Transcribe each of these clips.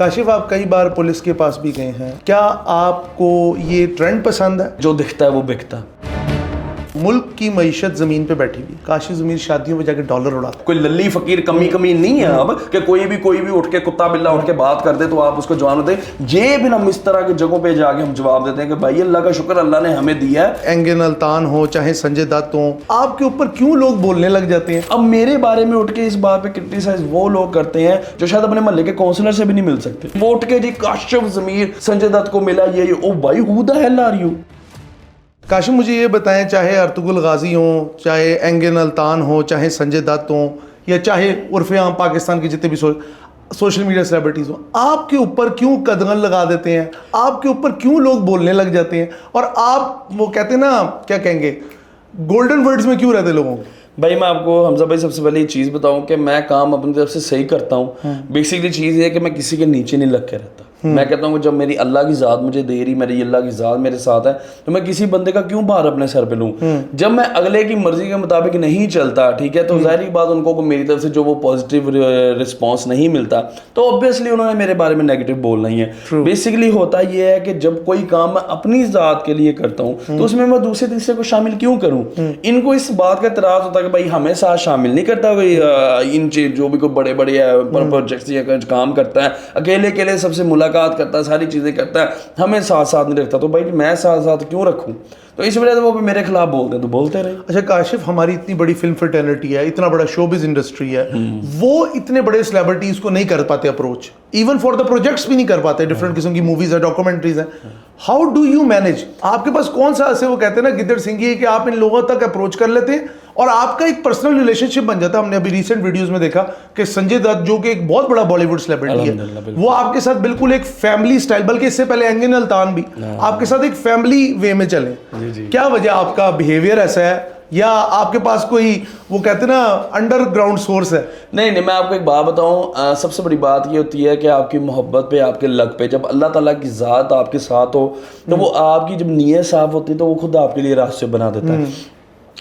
کاشف آپ کئی بار پولیس کے پاس بھی گئے ہیں, کیا آپ کو یہ ٹرینڈ پسند ہے؟ جو دکھتا ہے وہ بکتا. ملک کی معیشت زمین پہ بیٹھی ہوئی, کاشف ضمیر شادیوں میں جا کے ڈالر اڑاتا. کوئی للی فقیر کمی نہیں ہے اب کہ کوئی بھی اٹھ کے کتا بلا اٹھ کے بات کر دے تو آپ اس کو جواب دیں. یہ بھی ہم اس طرح کی جگہوں پہ جا کے ہم جواب دیتے ہیں کہ بھائی اللہ کا شکر اللہ نے ہمیں دیا ہے. اینگن الطان ہو چاہے سنجے دت ہو, آپ کے اوپر کیوں لوگ بولنے لگ جاتے ہیں؟ اب میرے بارے میں اٹھ کے اس بات پہ کرٹیسائز وہ لوگ کرتے ہیں جو شاید اپنے محلے کے کونسلر سے بھی نہیں مل سکتے. وہ اٹھ کے جی کاشف ضمیر سنجے دت کو ملا یہ او بھائی who the hell are you؟ Kashif مجھے یہ بتائیں, چاہے ارطغرل غازی ہوں, چاہے اینگن الطان ہو, چاہے سنجے دت ہوں, یا چاہے عرف عام پاکستان کے جتنے بھی سوشل میڈیا سیلیبریٹیز ہوں, آپ کے اوپر کیوں قدغن لگا دیتے ہیں؟ آپ کے اوپر کیوں لوگ بولنے لگ جاتے ہیں؟ اور آپ وہ کہتے ہیں نا, کیا کہیں گے, گولڈن ورڈز میں کیوں رہتے لوگوں کے؟ بھائی میں آپ کو حمزہ بھائی سب سے پہلے یہ چیز بتاؤں کہ میں کام اپنی طرف سے صحیح کرتا ہوں. بیسکلی چیز یہ ہے کہ میں کسی کے نیچے نہیں لگ کے رہتا. میں کہتا ہوں کہ جب میری اللہ کی ذات مجھے دے رہی, میری اللہ کی ذات میرے ساتھ ہے, تو میں کسی بندے کا کیوں بھار اپنے سر پہ لوں؟ جب میں اگلے کی مرضی کے مطابق نہیں چلتا, ٹھیک ہے, تو ظاہری بات ان کو میری طرف سے جو وہ پازیٹیو رسپانس نہیں ملتا تو اوبیسلی انہوں نے میرے بارے میں نیگیٹو بولنا ہی ہے. بیسکلی ہوتا یہ ہے کہ جب کوئی کام میں اپنی ذات کے لیے کرتا ہوں تو اس میں دوسرے تیسرے کو شامل کیوں کروں؟ ان کو اس بات کا اعتراض ہوتا ہے کہ بھائی ہمیں ساتھ شامل نہیں کرتا کوئی ان جو بھی کوئی بڑے بڑے پروجیکٹس یا کام کرتا ہے, اکیلے سب سے ملاقات کرتا ہے, ساری چیزیں کرتا ہے, ہمیں ساتھ نہیں رکھتا. تو بھائی میں ساتھ کیوں رکھوں؟ تو اس وجہ سے وہ بھی میرے خلاف بولتے ہیں تو بولتے رہے. اچھا کاشف, ہماری اتنی بڑی فلم فرٹرنیٹی ہے, اتنا بڑا شوبز انڈسٹری ہے, وہ اتنے بڑے سیلیبریٹیز کو نہیں کر پاتے approach, even for the projects بھی نہیں کر پاتے. ڈفرنٹ قسم کی موویز ہیں, ڈاکومنٹریز ہیں. How do you manage? آپ کے پاس کون سا ایسے وہ کہتے ہیں نا گدڑ سنگھی ہے کہ آپ ان لوگوں تک اپروچ کر لیتے ہیں اور آپ کا ایک پرسنل ریلیشن شپ بن جاتا ہے؟ ہم نے ابھی ریسنٹ ویڈیوز میں دیکھا کہ سنجے دت جو کہ ایک بہت بڑا بالی ووڈ سیلیبریٹی ہے, وہ آپ کے ساتھ بالکل ایک فیملی سٹائل, بلکہ اس سے پہلے اینگن الطان بھی آپ کے ساتھ ایک فیملی وے میں چلیں. کیا وجہ آپ کا بیہیویئر ایسا ہے, یا آپ کے پاس کوئی وہ کہتے ہیں نا انڈر گراؤنڈ سورس ہے؟ نہیں, میں آپ کو ایک بات بتاؤں, سب سے بڑی بات یہ ہوتی ہے کہ آپ کی محبت پہ, آپ کے لگ پہ, جب اللہ تعالیٰ کی ذات آپ کے ساتھ ہو تو وہ آپ کی جب نیت صاف ہوتی ہے تو وہ خود آپ کے لیے راستے بنا دیتا ہے.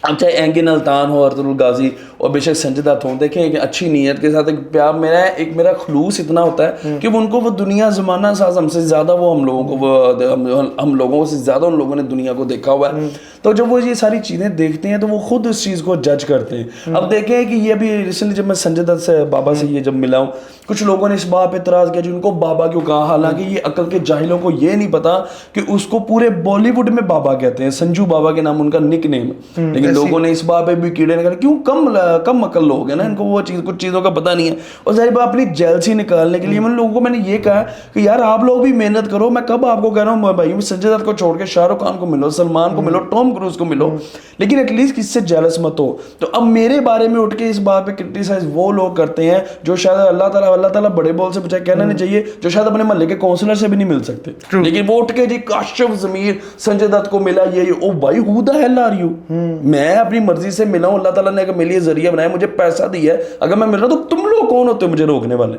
اب چاہے اینگن الطان ہو, ارطغرل غازی اور بے شک سنجے دت ہوں, دیکھیں ایک اچھی نیت کے ساتھ ایک پیار میرا خلوص اتنا ہوتا ہے کہ ان کو وہ دنیا زمانہ ساز ہم سے زیادہ وہ ہم لوگوں سے زیادہ ان لوگوں نے دنیا کو دیکھا ہوا ہے. تو جب وہ یہ ساری چیزیں دیکھتے ہیں تو وہ خود اس چیز کو جج کرتے ہیں. اب دیکھیں کہ یہ بھی ریسنٹلی جب میں سنجے دت سے بابا سے یہ جب ملا ہوں, کچھ لوگوں نے اس بات پہ اعتراض کیا جن کو بابا کیوں کہا, حالانکہ یہ عقل کے جاہلوں کو یہ نہیں پتا کہ اس کو پورے بالی ووڈ میں بابا کہتے ہیں. سنجو بابا کے نام ان کا نک نیم, لیکن لوگوں نے اس بات پہ بھی کیڑے نکالے. کیوں؟ کم عقل لوگ ہیں نا, ان کو وہ چیز کچھ چیزوں کا پتہ نہیں ہے. اور ظاہر بات اپنی جیلسی نکالنے کے لیے میں لوگوں کو میں نے یہ کہا کہ یار آپ لوگ بھی محنت کرو. میں کب آپ کو کہہ رہا ہوں بھائی سنجے دت کو چھوڑ کے شاہ رخ خان کو ملو, سلمان کو ملو, ٹام کروز کو ملو, لیکن ایٹ لیسٹ کس سے جیلس مت ہو. تو اب میرے بارے میں اٹھ کے اس بات پہ کرٹیسائز وہ لوگ کرتے ہیں جو شاید اللہ تعالیٰ بڑے بول سے بچائے کہنا نہیں چاہیے, جو شاید اپنے محلے کے کونسلر سے بھی نہیں مل سکتے, لیکن وہ اٹھ کے جی کاشف ضمیر سنجے دت کو ملا یہ او بھائی who the hell are you؟ میں اپنی مرضی سے ملا ہوں, اللہ تعالیٰ نے اگر میرے لیے ذریعہ بنایا, مجھے پیسہ دیا ہے, اگر میں مل رہا تو تم لوگ کون ہوتے ہو مجھے روکنے والے؟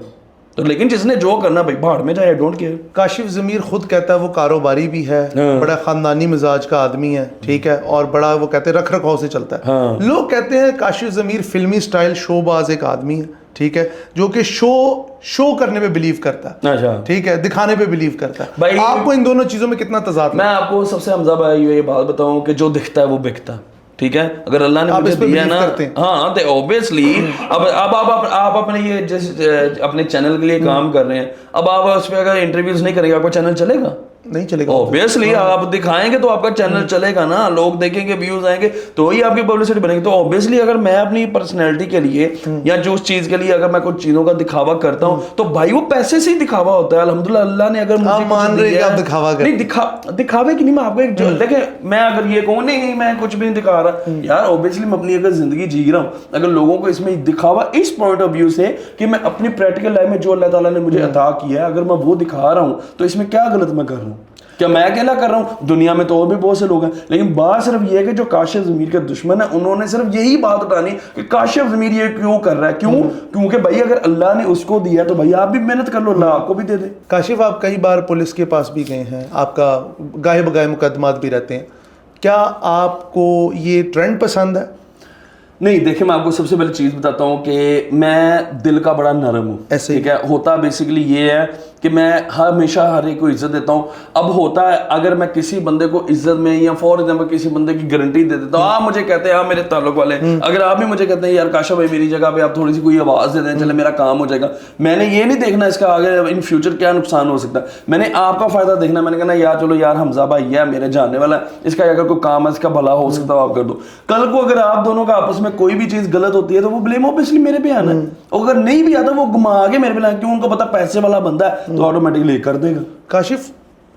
تو لیکن جس نے جو کرنا بھائی بھاڑ میں جائے, ڈونٹ کیئر. کاشف ضمیر خود کہتا ہے وہ کاروباری بھی ہے, بڑا خاندانی مزاج کا آدمی ہے, ٹھیک ہے, اور بڑا وہ کہتے ہیں رکھ رکھاؤ سے چلتا ہے. لوگ کہتے ہیں کاشف ضمیر فلمی سٹائل شو باز ایک آدمی ہے, ٹھیک ہے, جو کہ شو کرنے پہ بلیو کرتا ہے, ٹھیک ہے, دکھانے پہ بلیو کرتا ہے. آپ کو ان دونوں چیزوں میں کتنا تضاد؟ میں آپ کو سب سے حمزہ بھائی یہ بات بتاؤں کہ جو دکھتا ہے وہ بکتا, ٹھیک ہے. اگر اللہ نے مجھے دیا نا, ہاں تو اوبیسلی اب آپ اپنے یہ اپنے چینل کے لیے کام کر رہے ہیں, اب آپ اس پہ اگر انٹرویوز نہیں کریں گے آپ کا چینل چلے گا؟ نہیں چلے گا. اوبیسلی آپ دکھائیں گے تو آپ کا چینل چلے گا نا, لوگ دیکھیں گے, ویوز آئیں گے, تو ہی آپ کی پبلسٹی بنے گی. تو اوبیسلی اگر میں اپنی پرسنالٹی کے لیے یا جو اس چیز کے لیے اگر میں کچھ چیزوں کا دکھاوا کرتا ہوں تو بھائی وہ پیسے سے ہی دکھاوا ہوتا ہے. الحمدللہ اللہ نے اگر مجھے مان رہے کہ آپ دکھاوا کریں, نہیں دکھاوے کی نہیں, میں آپ کو ایک دیکھیں, میں اگر یہ کہوں نہیں میں کچھ بھی نہیں دکھا رہا یار, اوبیسلی میں اپنی اگر زندگی جی رہا ہوں, اگر لوگوں کو اس میں دکھاوا اس پوائنٹ آف ویو سے کہ میں اپنی پریکٹیکل لائف میں جو اللہ تعالیٰ نے مجھے عطا کیا ہے اگر میں وہ دکھا رہا ہوں تو اس میں کیا غلط میں کر رہا ہوں؟ کیا میں اکیلا کر رہا ہوں؟ دنیا میں تو اور بھی بہت سے لوگ ہیں, لیکن بات صرف یہ ہے کہ جو کاشف ضمیر کے دشمن ہیں انہوں نے صرف یہی بات اٹھانی کہ کاشف ضمیر یہ کیوں کر رہا ہے. کیونکہ بھائی اگر اللہ نے اس کو دیا تو بھائی آپ بھی محنت کر لو, اللہ آپ کو بھی دے دے. کاشف آپ کئی بار پولیس کے پاس بھی گئے ہیں, آپ کا گاہے بگاہے مقدمات بھی رہتے ہیں, کیا آپ کو یہ ٹرینڈ پسند ہے؟ نہیں دیکھیں, میں آپ کو سب سے پہلے چیز بتاتا ہوں کہ میں دل کا بڑا نرم ہوں, ٹھیک ہے. ہوتا بیسیکلی یہ ہے کہ میں ہمیشہ ہر ایک کو عزت دیتا ہوں. اب ہوتا ہے اگر میں کسی بندے کو عزت میں یا فور ایگزامپل کسی بندے کی گارنٹی دے دیتا ہوں, آپ مجھے کہتے ہیں, آپ میرے تعلق والے, اگر آپ بھی مجھے کہتے ہیں یار کاشف بھائی میری جگہ پہ آپ تھوڑی سی کوئی آواز دے دیں, چلے میرا کام ہو جائے گا, میں نے یہ نہیں دیکھنا اس کا آگے ان فیوچر کیا نقصان ہو سکتا ہے, میں نے آپ کا فائدہ دیکھنا. میں نے کہنا یار چلو یار حمزہ بھائی ہے میرے جاننے والا ہے, اس کا اگر کوئی کام ہے اس کا بھلا ہو سکتا ہے آپ کر دو. کل کو اگر آپ دونوں کا آپس میں کوئی بھی چیز غلط ہوتی ہے تو وہ بلیم اوبیسلی میرے پہ آنا ہے, اگر نہیں بھی آتا وہ گھما کے میرے پہ لانا, کیوں ان کو پتا پیسے والا بندہ ہے تو آٹومیٹکلی کر دے گا. کاشف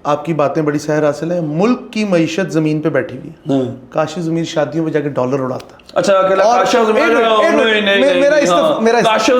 آپ کی باتیں بڑی سحر حاصل ہیں. ملک کی معیشت زمین پہ بیٹھی ہوئی ہے, کاشف ضمیر شادیوں پہ جا کے ڈالر اڑاتا ہے. اچھا کاشف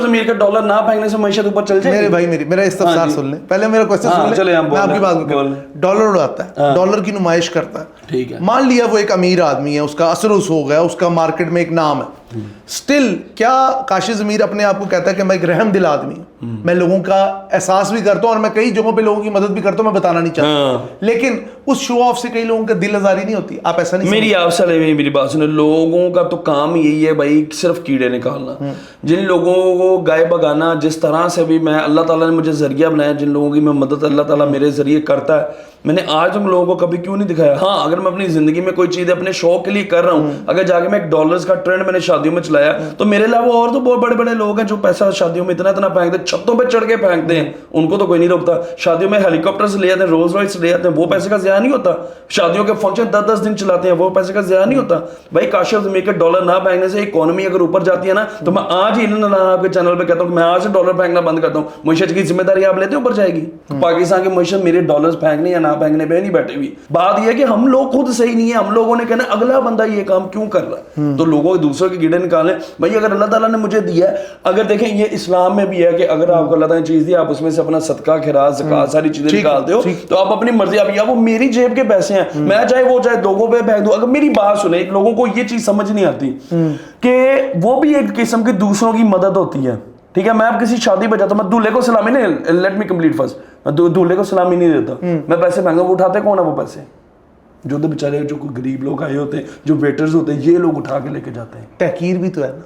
ضمیر کا ڈالر نہ پھینکنے سے معیشت اوپر چل جائے. میرے بھائی میرا استفسار سن لیں, پہلے میرا کوسچن سن لیں, میں آپ کی بات کروں. ڈالر اڑاتا ہے, ڈالر کی نمائش کرتا ہے, ٹھیک ہے, مان لیا وہ ایک امیر آدمی ہے, اس کا اثر رسوخ ہے, اس کا مارکیٹ میں ایک نام ہے, اسٹل کیا کاشف ضمیر اپنے آپ کو کہتا ہے کہ میں ایک رحم دل آدمی ہوں, میں لوگوں کا احساس بھی کرتا ہوں اور میں کئی جگہوں پہ لوگوں کی مدد بھی کرتا ہوں, میں بتانا نہیں چاہتا, لیکن اس شو آف سے کئی لوگوں کا دل آزاری نہیں ہوتی. آپ ایسا نہیں, میری آپ سے میری بات سنیں, لوگوں کا تو کام یہی ہے بھائی صرف کیڑے نکالنا. جن لوگوں کو گائے بگانا, جس طرح سے بھی میں اللہ تعالیٰ نے مجھے ذریعہ بنایا, جن لوگوں کی میں مدد اللہ تعالیٰ میرے ذریعے کرتا ہے, میں نے آج ان لوگوں کو کبھی کیوں نہیں دکھایا. ہاں اگر میں اپنی زندگی میں کوئی چیز اپنے شوق کے لیے کر رہا ہوں, اگر جا کے میں ایک ڈالرز کا ٹرینڈ میں نے شادیوں میں چلایا تو میرے علاوہ اور تو بہت بڑے بڑے لوگ ہیں جو پیسہ شادیوں میں اتنا پھینکتے ہیں, چھتوں پہ چڑھ کے پھینکتے ہیں, ان کو تو کوئی نہیں روکتا. شادیوں میں ہیلی کاپٹرز لے آتے ہیں, رولز رائس لے آتے ہیں, وہ پیسے کا ضیاع نہیں ہوتا. شادیوں کے فنکشن 10-10 دن چلاتے ہیں, وہ پیسے کا ضیاع نہیں ہوتا. بھائی کاشف ضمیر کے ڈالر نہ پھینکنے سے اکانومی اگر اوپر جاتی ہے نا, تو میں آج ہی آپ کے چینل پہ کہتا ہوں کہ میں آج سے ڈالر پھینکنا بند کرتا ہوں. معیشت کی ذمہ داری آپ لیتے اوپر جائے گی. پاکستان کی معیشت میرے ڈالرز پھینکنے یا نہ پھینکنے پہ نہیں بیٹھے ہوئی. بات یہ ہے کہ ہم لوگ خود صحیح نہیں ہے, ہم لوگوں نے کہنا اگلا بندہ یہ کام کیوں کر رہا ہے, تو لوگوں دوسروں کے گیڑے نکالیں. بھائی اگر اللہ تعالیٰ نے مجھے دیا ہے, اگر دیکھیں یہ اسلام میں بھی ہے کہ اگر آپ کو اللہ تعالیٰ نے چیز دی, آپ اس میں سے اپنا صدقہ خیرات زکات ساری چیزیں نکالتے ہو, تو آپ اپنی مرضی, آپ یا وہ میری جیب کے پیسے ہیں, میں چاہے وہ چاہے لوگوں پہ پھینک دوں. اگر میری بات سنیں, لوگوں کو یہ چیز سمجھ نہیں آتی کہ وہ بھی ایک قسم کی دوسروں کی مدد ہوتی ہے. ٹھیک ہے, میں اب کسی شادی پہ جاتا ہوں, میں دولہے کو سلامی نہیں, لیٹ می کمپلیٹ فرسٹ, میں دولہے کو سلامی نہیں دیتا, میں پیسے پھینکتا ہوں. اٹھاتے کون ہے وہ پیسے؟ جو تو بیچارے جو غریب لوگ آئے ہوتے ہیں, جو ویٹرز ہوتے ہیں, یہ لوگ اٹھا کے لے کے جاتے ہیں. تحقیر بھی تو ہے نا,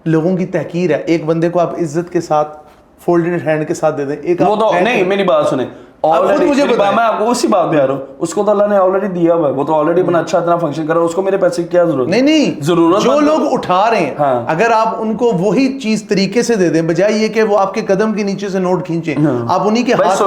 لوگوں کی تحقیر ہے. ایک بندے کو آپ عزت کے ساتھ فولڈڈ ہینڈ کے ساتھ دے دیں, ایک وہ تو نہیں, میری بات سنیں, میں آپ کو اسی بات پہ آ رہا ہوں, اس کو تو اللہ نے آلریڈی دیا ہوا ہے, وہ تو آلریڈی اپنا اچھا اتنا فنکشن کر رہا ہے, اس کو میرے پیسے کی کیا ضرورت؟ نہیں ضرورت جو لوگ اٹھا رہے ہیں, اگر آپ ان کو وہی چیز طریقے سے دے دیں, بجائے یہ کہ وہ آپ کے قدم کے نیچے سے نوٹ کھینچیں, آپ انہی کے ہاتھ.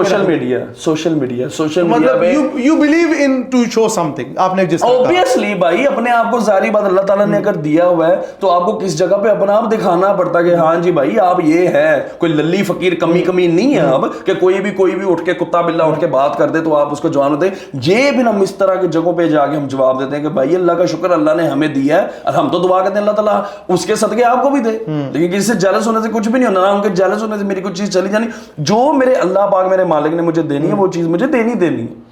سوشل میڈیا مطلب you believe in to show something, آپ نے جس obviously بھائی اپنے آپ کو ظاہری بات اللہ تعالیٰ نے اگر دیا ہوا ہے تو آپ کو کس جگہ پہ اپنا آپ دکھانا پڑتا ہے کہ ہاں جی بھائی آپ یہ ہے, کوئی للی فقیر کمی نہیں ہے اب کہ کوئی بھی اٹھ کے کتا بلا اٹھ کے بات کر دے تو آپ اس کو جوان ہوتے ہیں. یہ بھی ہم اس طرح کی جگہوں پہ جا کے ہم جواب دیتے ہیں کہ بھائی اللہ کا شکر, اللہ نے ہمیں دیا ہے, اور ہم تو دعا کرتے ہیں اللہ تعالیٰ اس کے صدقے آپ کو بھی دے. لیکن کسی سے جیلس ہونے سے کچھ بھی نہیں ہونا, نہ ان کے جیلس ہونے سے میری کوئی چیز چلی جانی. جو میرے اللہ پاک میرے مالک نے مجھے دینی ہے وہ چیز مجھے دینی ہے.